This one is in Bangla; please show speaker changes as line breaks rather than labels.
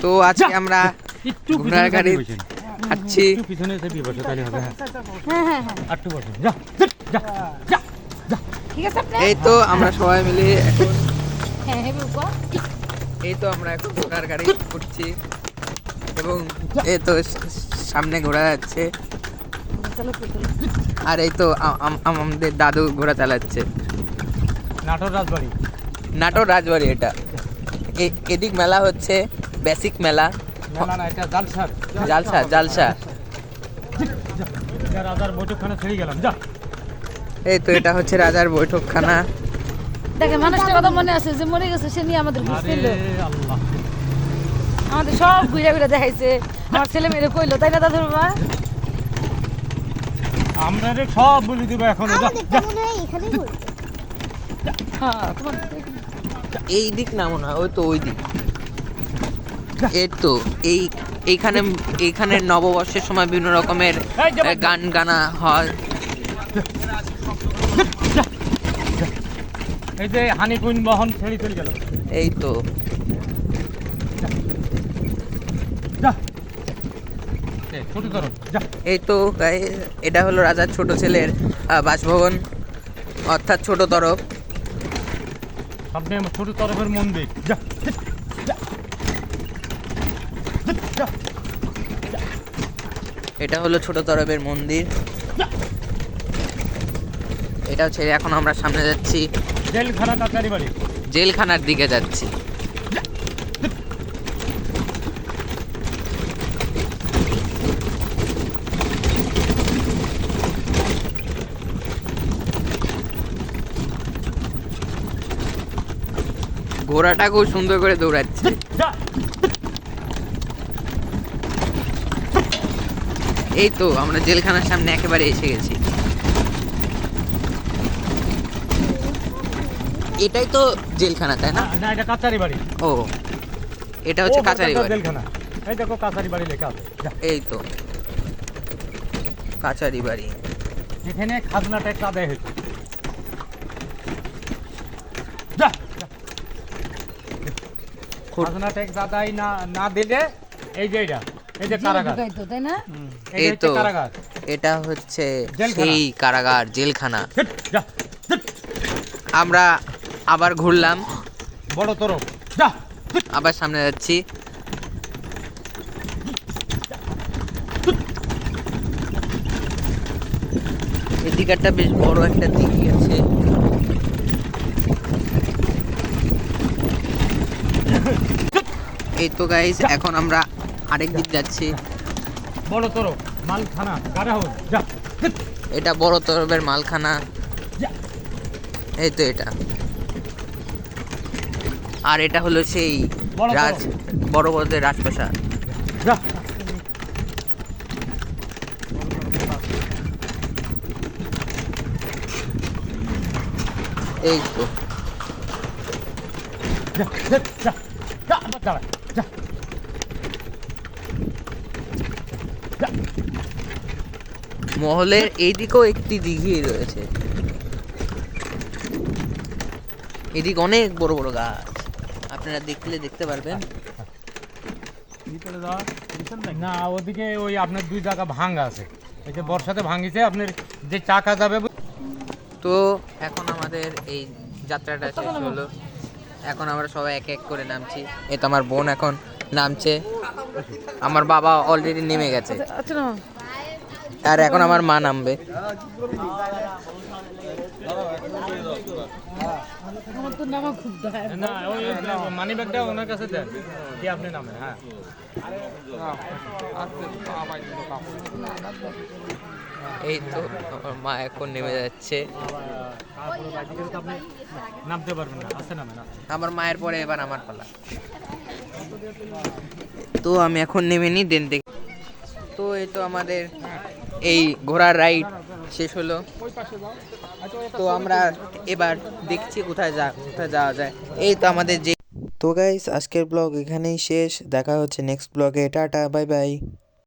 তো আজকে আমরা ঘোড়ার গাড়ি হাঁটছি। এই তো আমরা সবাই মিলে এখন আমরা এখন ঘোড়ার গাড়ি করছি এবং এই তো সামনে ঘোড়া যাচ্ছে আর এই তো আমাদের দাদু ঘোড়া চালাচ্ছে। নাটোর রাজবাড়ি এটা। এদিক মেলা হচ্ছে বেসিক মেলা, জালসা। এই তো এটা হচ্ছে রাজার বৈঠকখানা।
দেখে মানুষটার কথা মনে আছে যে মরে গেছে, সে নিয়ে আমাদের ঘুরছিল, আমাদের সব ঘুরে ঘুরে দেখাইছে। আমার ছেলে মেয়েরে কইলো, তাই না দাদু বাবা?
আমরা সব বলে দিব এখন।
এই দিক না মনে হয়, ওই তো ওই দিক। এই তো এইখানে নববর্ষের সময় বিভিন্ন রকমের গান গানা হয়।
এই যে হানিকুইন বহন ছেড়ে চলে গেল।
এই তো এই তো এটা হলো রাজার ছোট ছেলের বাসভবন, অর্থাৎ ছোট তরফ।
সামনে ছোট তরফের মন্দির।
এটা হলো ছোট তরফের মন্দির। এটা হচ্ছে, এখন আমরা সামনে যাচ্ছি জেলখানার দিকে যাচ্ছি। ঘোড়াটা খুব সুন্দর করে দৌড়াচ্ছে। এই তো আমরা জেলখানার সামনে একেবারে এসে গেছি। এটাই তো জেলখানা, তাই না?
না, এটা কাচারি বাড়ি।
ও, এটা হচ্ছে কাচারি বাড়ি।
জেলখানা। এই দেখো কাচারি বাড়ি লেখা আছে।
এই তো কাচারি বাড়ি।
এখানে খাজনা ট্যাক্স আদায় হয়েছে। খাজনা ট্যাক্স আদায় না দিলে এই যে কারাগার,
তাই না?
এই তো এটা হচ্ছে সেই কারাগার, জেলখানা। আমরা আবার ঘুরলাম,
বড় তরফ
আবার সামনে যাচ্ছি। এদিকটা বেশ বড় একটা দিঘি আছে। এই তো গাইস, এখন আমরা আরেক দিক যাচ্ছি।
বড় তরফ মালখানা,
এটা বড় তরফের মালখানা। এই তো এটা, আর এটা হলো সেই বড় বড়দের রাজপ্রাসাদ। এই তো মহলের এইদিকেও একটি দিঘি রয়েছে। এদিকে অনেক বড় বড় গাছ, আপনারা দেখতে পারবেন।
না, ওদিকে ওই আপনার দুই জায়গা ভাঙা আছে, এই যে বর্ষাতে ভাঙিছে, আপনার যে চাকা যাবে।
তো এখন আমাদের এই যাত্রাটা শেষ হলো। এখন আমরা সবাই এক এক করে নামছি। এই তো আমার বোন এখন নামছে, আমার বাবা অলরেডি নেমে গেছে, আর এখন আমার মা নামবে।
মানি ব্যাগটা ওনার কাছে দেন, কি আপনি নামে। হ্যাঁ,
এই তো আমার মা এখন নেমে যাচ্ছে।
নামতে পারবেন না, আছে নামে না।
আমার মায়ের পরে এবার আমার পালা। তো আমি এখন নেমে নি দেন দেখি। তো এই তো আমাদের এই ঘোড়ার রাইড শেষ হলো। তো আমরা এবার দেখছি কোথায় যাওয়া যায়। এই তো আমাদের যে। তো গাইস, আজকের ব্লগ এখানেই শেষ। দেখা হচ্ছে নেক্সট ব্লগে। Tata, bye bye.